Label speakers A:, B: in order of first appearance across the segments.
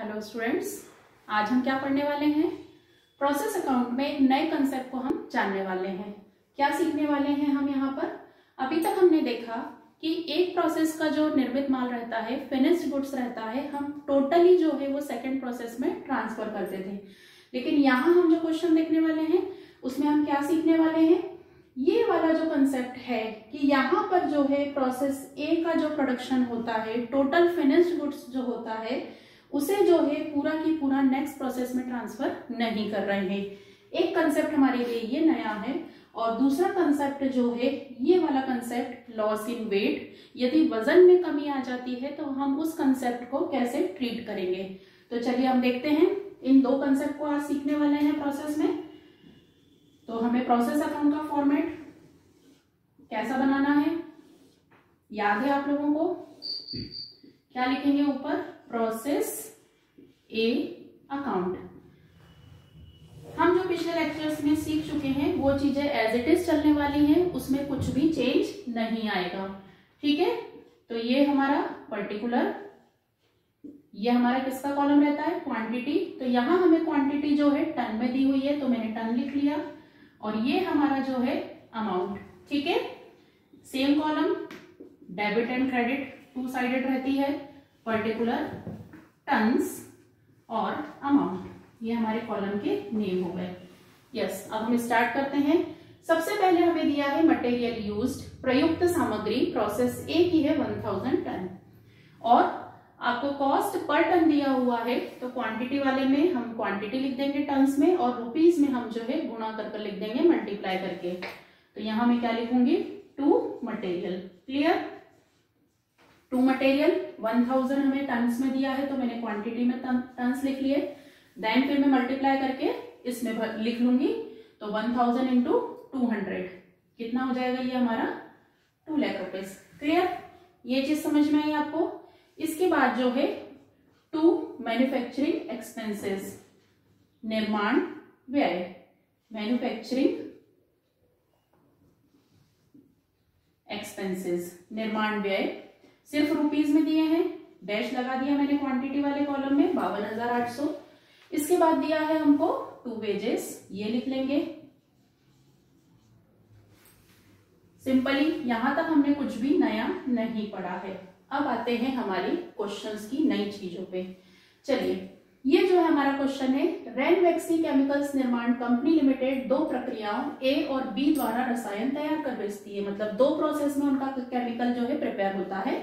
A: Hello students, आज हम क्या पढ़ने वाले हैं। प्रोसेस अकाउंट में एक नए कंसेप्ट को हम जानने वाले हैं। क्या सीखने वाले हैं हम यहाँ पर। अभी तक हमने देखा कि एक प्रोसेस का जो निर्मित माल रहता है, फिनिश्ड गुड्स रहता है, हम टोटली जो है वो सेकंड प्रोसेस में ट्रांसफर करते थे। लेकिन यहाँ हम जो क्वेश्चन देखने वाले हैं उसमें हम क्या सीखने वाले हैं, ये वाला जो कंसेप्ट है कि यहाँ पर जो है प्रोसेस ए का जो प्रोडक्शन होता है, टोटल फिनिश्ड गुड्स जो होता है, उसे जो है पूरा की पूरा नेक्स्ट प्रोसेस में ट्रांसफर नहीं कर रहे हैं। एक कंसेप्ट हमारे लिए ये नया है और दूसरा कंसेप्ट जो है ये वाला कंसेप्ट लॉस इन वेट। यदि वजन में कमी आ जाती है तो हम उस कंसेप्ट को कैसे ट्रीट करेंगे। तो चलिए हम देखते हैं, इन दो कंसेप्ट को आज सीखने वाले हैं प्रोसेस में। तो हमें प्रोसेस अकाउंट का फॉर्मेट कैसा बनाना है, याद है आप लोगों को। क्या लिखेंगे ऊपर, प्रोसेस ए अकाउंट। हम जो पिछले लेक्चर्स में सीख चुके हैं वो चीजें एज इट इज चलने वाली हैं, उसमें कुछ भी चेंज नहीं आएगा। ठीक है, तो ये हमारा पर्टिकुलर, ये हमारा किसका कॉलम रहता है, क्वांटिटी। तो यहां हमें क्वांटिटी जो है टन में दी हुई है तो मैंने टन लिख लिया, और ये हमारा जो है अमाउंट। ठीक है, same column, debit and credit two sided रहती है, पर्टिकुलर, टन्स और अमाउंट, ये हमारे कॉलम के नेम हो गए। यस, अब हम स्टार्ट करते हैं। सबसे पहले हमें दिया है मटेरियल यूज्ड, प्रयुक्त सामग्री प्रोसेस ए की है 1000 टन, और आपको कॉस्ट पर टन दिया हुआ है। तो क्वांटिटी वाले में हम क्वांटिटी लिख देंगे टन्स में, और रुपीज में हम जो है गुणा कर लिख देंगे मल्टीप्लाई करके। तो यहां मैं क्या लिखूंगी, to material. Clear, to material 1000 हमें टन्स में दिया है तो मैंने क्वांटिटी में टन्स लिख लिए। देन फिर मैं मल्टीप्लाई करके इसमें लिख लूंगी, तो 1000 इंटू 200 कितना हो जाएगा, ये हमारा 2 लाख रुपीज। क्लियर, ये चीज समझ में आई आपको। इसके बाद जो है टू मैन्युफैक्चरिंग एक्सपेंसेस, निर्माण व्यय, मैन्युफैक्चरिंग एक्सपेंसेस, निर्माण व्यय सिर्फ रुपीज में दिए हैं, डैश लगा दिया मैंने क्वांटिटी वाले कॉलम में 52,800। इसके बाद दिया है हमको टू वेजेस, ये लिख लेंगे सिंपली। यहां तक हमने कुछ भी नया नहीं पढ़ा है। अब आते हैं हमारी क्वेश्चंस की नई चीजों पे। चलिए, ये जो है हमारा क्वेश्चन है, रेनवेक्सी केमिकल्स निर्माण कंपनी लिमिटेड दो प्रक्रियाओं ए और बी द्वारा रसायन तैयार कर बेचती है। मतलब दो प्रोसेस में उनका केमिकल जो है प्रिपेयर होता है।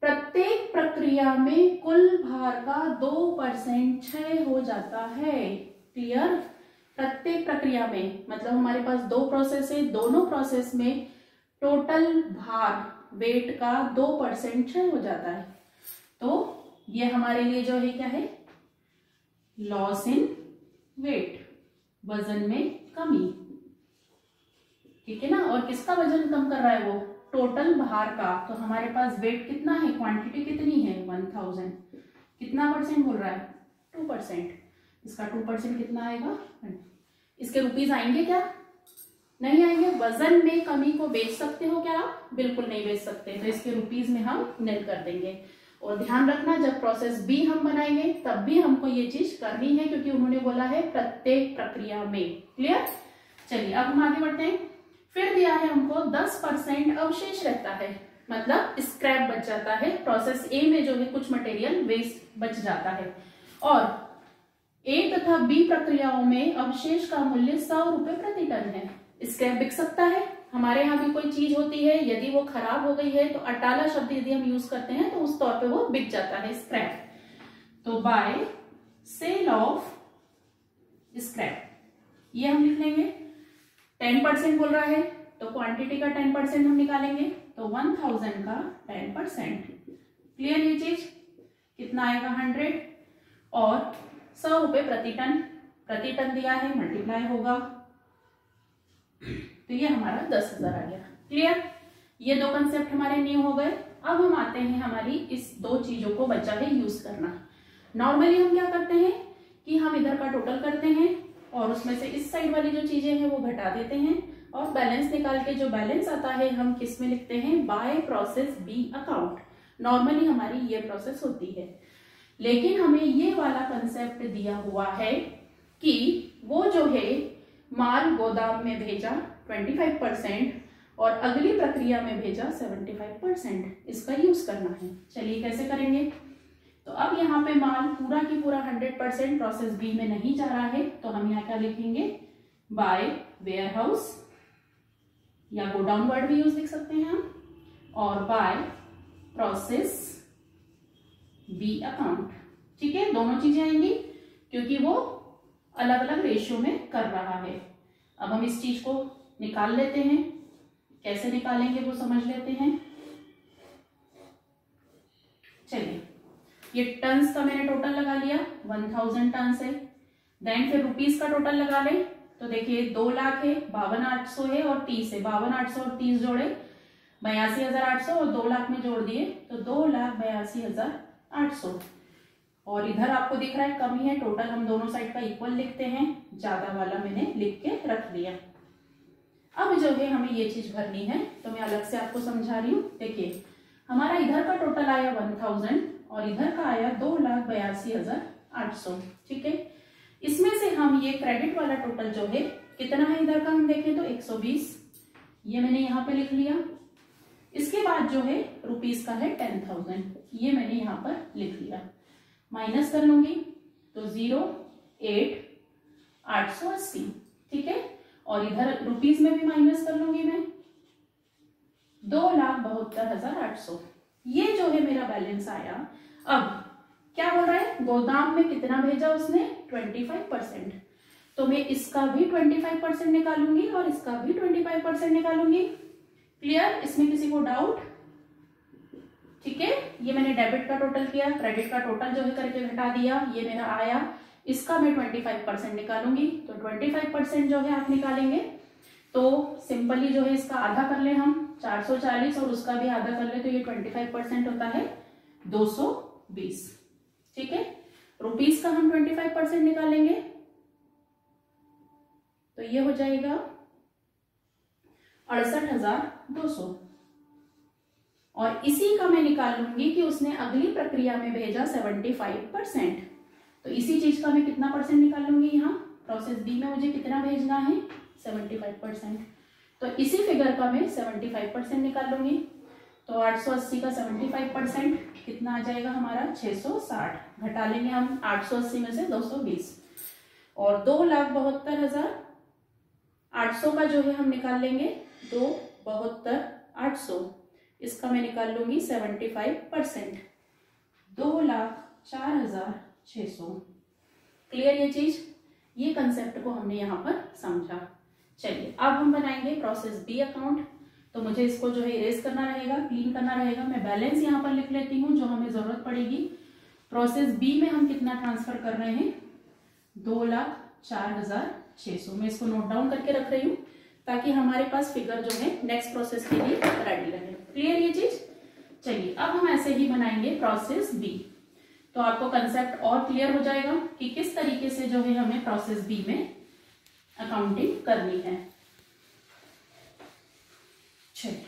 A: प्रत्येक प्रक्रिया में कुल भार का 2% क्षय हो जाता है। क्लियर, प्रत्येक प्रक्रिया में मतलब हमारे पास दो प्रोसेस है, दोनों प्रोसेस में टोटल भार, वेट का 2% क्षय हो जाता है। तो ये हमारे लिए जो है क्या है, लॉस इन वेट, वजन में कमी। ठीक है ना, और किसका वजन कम कर रहा है वो, टोटल भार का। तो हमारे पास वेट कितना है, क्वांटिटी कितनी है 1000, कितना परसेंट बोल रहा है, 2%। इसका 2% कितना आएगा, इसके रुपीज आएंगे क्या, नहीं आएंगे। वजन में कमी को बेच सकते हो क्या आप, बिल्कुल नहीं बेच सकते, तो इसके रुपीज में हम निल कर देंगे। और ध्यान रखना, जब प्रोसेस बी हम बनाएंगे तब भी हमको ये चीज करनी है, क्योंकि उन्होंने बोला है प्रत्येक प्रक्रिया में। क्लियर, चलिए अब हम आगे बढ़ते हैं। फिर दिया है हमको 10% अवशेष रहता है, मतलब स्क्रैप बच जाता है। प्रोसेस ए में जो है कुछ मटेरियल वेस्ट बच जाता है, और ए तथा बी प्रक्रियाओं में अवशेष का मूल्य 100 रुपए प्रति टन है। स्क्रैप बिक सकता है। हमारे यहाँ भी कोई चीज होती है, यदि वो खराब हो गई है तो अटाला शब्द यदि हम यूज करते हैं तो उस तौर पे वो बिक जाता है, स्क्रैप। तो बाय सेल ऑफ स्क्रैप, ये हम लिख लेंगे। 10% बोल रहा है तो क्वांटिटी का 10% हम निकालेंगे, तो 1000 का 10%। क्लियर, ये चीज कितना आएगा 100, और 100 रुपए प्रति टन दिया है, मल्टीप्लाई होगा, तो ये हमारा 10,000 आ गया। क्लियर, ये दो कंसेप्ट हमारे न्यू हो गए। अब हम आते हैं हमारी इस दो चीजों को बचा है यूज करना। नॉर्मली हम क्या करते हैं कि हम इधर का टोटल करते हैं और उसमें से इस साइड वाली जो चीजें हैं वो घटा देते हैं, और बैलेंस निकाल के जो बैलेंस आता है हम किस में लिखते हैं, by process B account. Normally हमारी ये प्रोसेस होती है। लेकिन हमें ये वाला कंसेप्ट दिया हुआ है कि वो जो है माल गोदाम में भेजा 25% और अगली प्रक्रिया में भेजा 75%, इसका यूज करना है। चलिए कैसे करेंगे। तो अब यहाँ पे माल पूरा की पूरा 100% प्रोसेस बी में नहीं जा रहा है, तो हम यहाँ क्या लिखेंगे, बाय वेयर हाउस या गोडाउन वर्ड भी यूज लिख सकते हैं हम, और बाय प्रोसेस बी अकाउंट। ठीक है, दोनों चीजें आएंगी क्योंकि वो अलग अलग रेशियो में कर रहा है। अब हम इस चीज को निकाल लेते हैं, कैसे निकालेंगे वो समझ लेते हैं। चलिए, ये टन्स का मैंने टोटल लगा लिया, 1000 टन्स है। देन फिर रुपीस का टोटल लगा ले, तो देखिए 2 लाख है, 52,800 है और 30 है। 52,800 और 30 जोड़े 82,800 और 2 लाख में जोड़ दिए तो 2,82,800। और इधर आपको दिख रहा है कमी है, टोटल हम दोनों साइड का इक्वल लिखते हैं, ज्यादा वाला मैंने लिख के रख दिया। अब जो है हमें ये चीज भरनी है, तो मैं अलग से आपको समझा रही हूँ। देखिए हमारा इधर का टोटल आया 1000 और इधर का आया 2,82,800। ठीक है, इसमें से हम ये क्रेडिट वाला टोटल जो है कितना है इधर का हम देखें तो 120, ये मैंने यहाँ पे लिख लिया। इसके बाद जो है रुपीस का है 10,000, ये मैंने यहाँ पर लिख लिया। माइनस कर लूंगी तो 0,8,880। ठीक है, और इधर रुपीस में भी माइनस कर लूंगी मैं 2,72,800। ये जो है मेरा बैलेंस आया। अब क्या बोल रहा है, गोदाम में कितना भेजा उसने, 25%। तो मैं इसका भी 25% निकालूंगी और इसका भी 25% निकालूंगी। क्लियर, इसमें किसी को डाउट। ठीक है, ये मैंने डेबिट का टोटल किया, क्रेडिट का टोटल जो है करके घटा दिया, ये मेरा आया। इसका मैं 25% निकालूंगी, तो 25% जो है आप निकालेंगे तो सिंपली जो है इसका आधा कर ले हम 440 और उसका भी आधा कर ले तो ये 25% होता है 220। ठीक है, रुपीस का हम 25% निकालेंगे तो ये हो जाएगा 68,200। और इसी का मैं निकाल लूंगी कि उसने अगली प्रक्रिया में भेजा 75%, तो इसी चीज का मैं कितना परसेंट निकाल लूंगी, यहाँ प्रोसेस बी में मुझे कितना भेजना है 75%, तो इसी फिगर का मैं 75% निकाल लूंगी। तो 880 का 75% कितना आ जाएगा हमारा 660, घटा लेंगे हम 880 में से 220 और 2,72,800 का जो है हम निकाल लेंगे 2,72,800, इसका मैं निकाल लूंगी 75%, 2,04,600। क्लियर ये चीज, ये कंसेप्ट को हमने यहाँ पर समझा। चलिए अब हम बनाएंगे प्रोसेस बी अकाउंट। तो मुझे इसको जो है इरेज करना रहेगा, क्लीन करना रहेगा। मैं बैलेंस यहाँ पर लिख लेती हूँ जो हमें जरूरत पड़ेगी। प्रोसेस बी में हम कितना ट्रांसफर कर रहे हैं 2,04,600। मैं इसको नोट डाउन करके रख रही हूँ ताकि हमारे पास फिगर जो है नेक्स्ट प्रोसेस के लिए रेडी रहे। क्लियर ये चीज। चलिए अब हम ऐसे ही बनाएंगे प्रोसेस बी, तो आपको कंसेप्ट और क्लियर हो जाएगा कि किस तरीके से जो है हमें प्रोसेस बी में अकाउंटिंग करनी है। चलिए,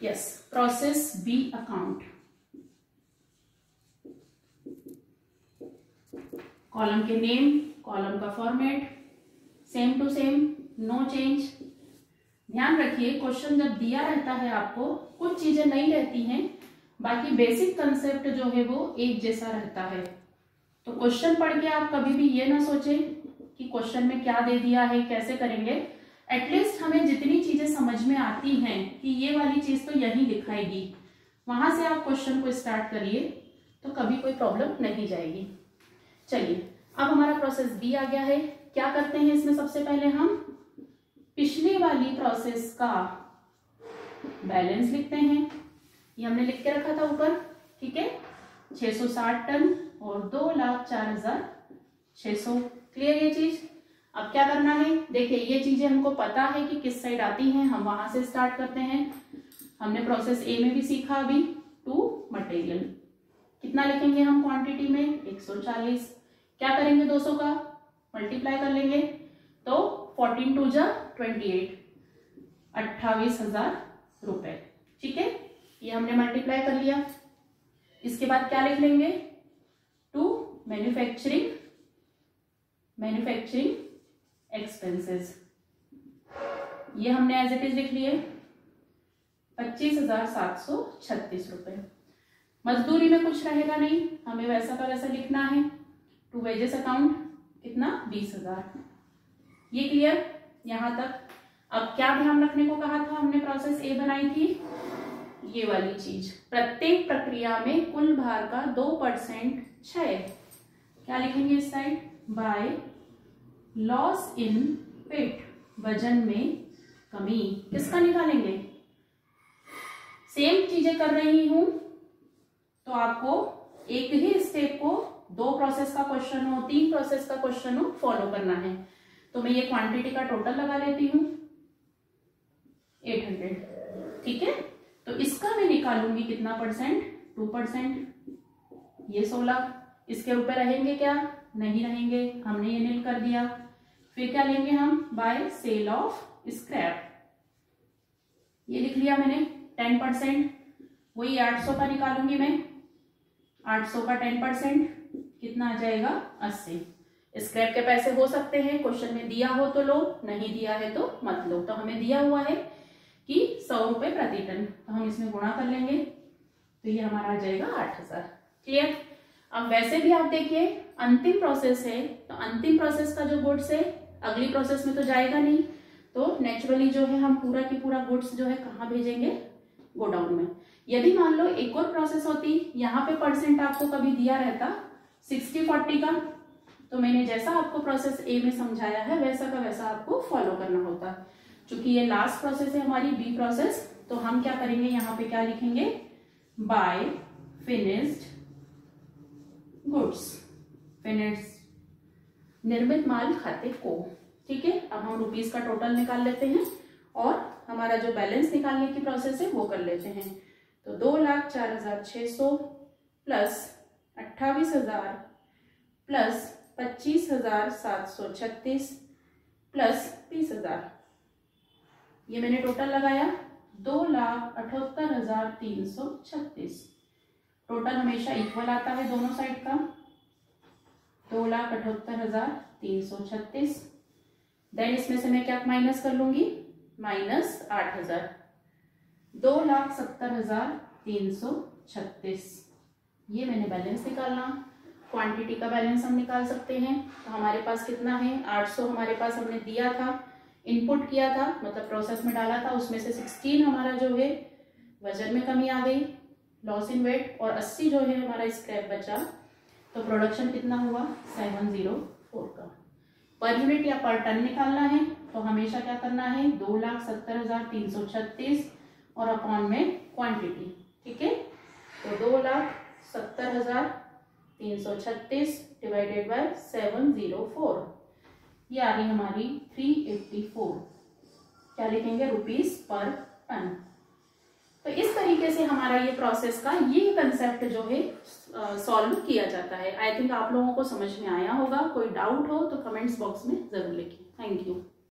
A: yes, process B account. Column के नेम, कॉलम का format same to same, no change. ध्यान रखिए क्वेश्चन जब दिया रहता है आपको कुछ चीजें नहीं रहती हैं, बाकी बेसिक कंसेप्ट जो है वो एक जैसा रहता है। तो क्वेश्चन पढ़ के आप कभी भी ये ना सोचें कि क्वेश्चन में क्या दे दिया है, कैसे करेंगे। एटलीस्ट हमें जितनी चीजें समझ में आती हैं कि ये वाली चीज तो यही लिखाएगी, वहां से आप क्वेश्चन को स्टार्ट करिए तो कभी कोई प्रॉब्लम नहीं जाएगी। चलिए अब हमारा प्रोसेस बी आ गया है। क्या करते हैं इसमें, सबसे पहले हम पिछली वाली प्रोसेस का बैलेंस लिखते हैं। ये हमने लिख के रखा था ऊपर, ठीक है, 660 टन और 2,04,600। क्लियर ये चीज। अब क्या करना है, देखिए ये चीजें हमको पता है कि किस साइड आती हैं, हम वहां से स्टार्ट करते हैं। हमने प्रोसेस ए में भी सीखा अभी, टू मटेरियल कितना लिखेंगे हम क्वांटिटी में 140। क्या करेंगे 200 का मल्टीप्लाई कर लेंगे तो 14 2 जा 28, 28,000 रुपए। ठीक है, ये हमने मल्टीप्लाई कर लिया। इसके बाद क्या लिख लेंगे मैन्युफैक्चरिंग एक्सपेंसेस, ये हमने एज इट इज लिख लिए 25,736 रुपए। मजदूरी में कुछ रहेगा नहीं, हमें वैसा का वैसा लिखना है। टू वेजेस अकाउंट कितना 20,000। ये क्लियर यहां तक। अब क्या ध्यान रखने को कहा था हमने, प्रोसेस ए बनाई थी, ये वाली चीज, प्रत्येक प्रक्रिया में कुल भार का 2% क्षय। क्या लिखेंगे इस side, by loss in weight, वजन में कमी। किसका निकालेंगे, सेम चीजें कर रही हूं तो आपको एक ही स्टेप को 2 प्रोसेस का क्वेश्चन हो, 3 प्रोसेस का क्वेश्चन हो, फॉलो करना है। तो मैं ये क्वांटिटी का टोटल लगा लेती हूं 800, ठीक है। तो इसका मैं निकालूंगी कितना परसेंट, 2%। ये 16, इसके ऊपर रहेंगे क्या, नहीं रहेंगे, हमने ये नील कर दिया। फिर क्या लेंगे हम, बाय सेल ऑफ स्क्रैप, ये लिख लिया मैंने 10%। वही 800 का निकालूंगी मैं, 800 का 10% कितना आ जाएगा 80। स्क्रैप के पैसे हो सकते हैं, क्वेश्चन में दिया हो तो लो, नहीं दिया है तो मत लो। तो हमें दिया हुआ है कि 100 रुपए प्रति टन, तो हम इसमें गुणा कर लेंगे, तो ये हमारा आ जाएगा 8,000। क्लियर। अब वैसे भी आप देखिए अंतिम प्रोसेस है, तो अंतिम प्रोसेस का जो गुड्स है अगली प्रोसेस में तो जाएगा नहीं, तो नेचुरली जो है हम पूरा की पूरा गुड्स जो है कहाँ भेजेंगे, गोडाउन में। यदि मान लो एक और प्रोसेस होती, यहाँ पे परसेंट आपको कभी दिया रहता 60-40 का, तो मैंने जैसा आपको प्रोसेस ए में समझाया है वैसा का वैसा आपको फॉलो करना होता। चूंकि ये लास्ट प्रोसेस है हमारी बी प्रोसेस, तो हम क्या करेंगे, यहाँ पे क्या लिखेंगे, बाय फिनिश्ड गुड्स, फिनिश्ड निर्मित माल खाते को। ठीक है। अब हम रुपीस का टोटल निकाल लेते हैं और हमारा जो बैलेंस निकालने की प्रोसेस है वो कर लेते हैं। तो 2,04,600 प्लस 28,000 प्लस 25,736 प्लस 20,000, ये मैंने टोटल लगाया 2,78,336। टोटल हमेशा इक्वल आता है दोनों साइड का, 2,78,336। देन इसमें से मैं क्या माइनस कर लूंगी, माइनस 8,000, 2,70,336। ये मैंने बैलेंस निकालना। क्वांटिटी का बैलेंस हम निकाल सकते हैं। तो हमारे पास कितना है, 800 हमारे पास हमने दिया था, इनपुट किया था, मतलब प्रोसेस में डाला था, उसमें से 16 हमारा जो है वजन में कमी आ गई, लॉस इन वेट, और 80 जो है हमारा स्क्रैप बचा। तो प्रोडक्शन कितना हुआ 704 का। पर यूनिट या पर टन निकालना है तो हमेशा क्या करना है, 2,70,336 और अपॉन में क्वांटिटी। ठीक है। तो 2,70,336 डिवाइडेड बाय 704, ये आ रही हमारी 384। क्या लिखेंगे, रुपीस पर टन। तो इस तरीके से हमारा ये प्रोसेस का ये कंसेप्ट जो है सॉल्व किया जाता है। आई थिंक आप लोगों को समझ में आया होगा। कोई डाउट हो तो कमेंट्स बॉक्स में जरूर लिखें। Thank you.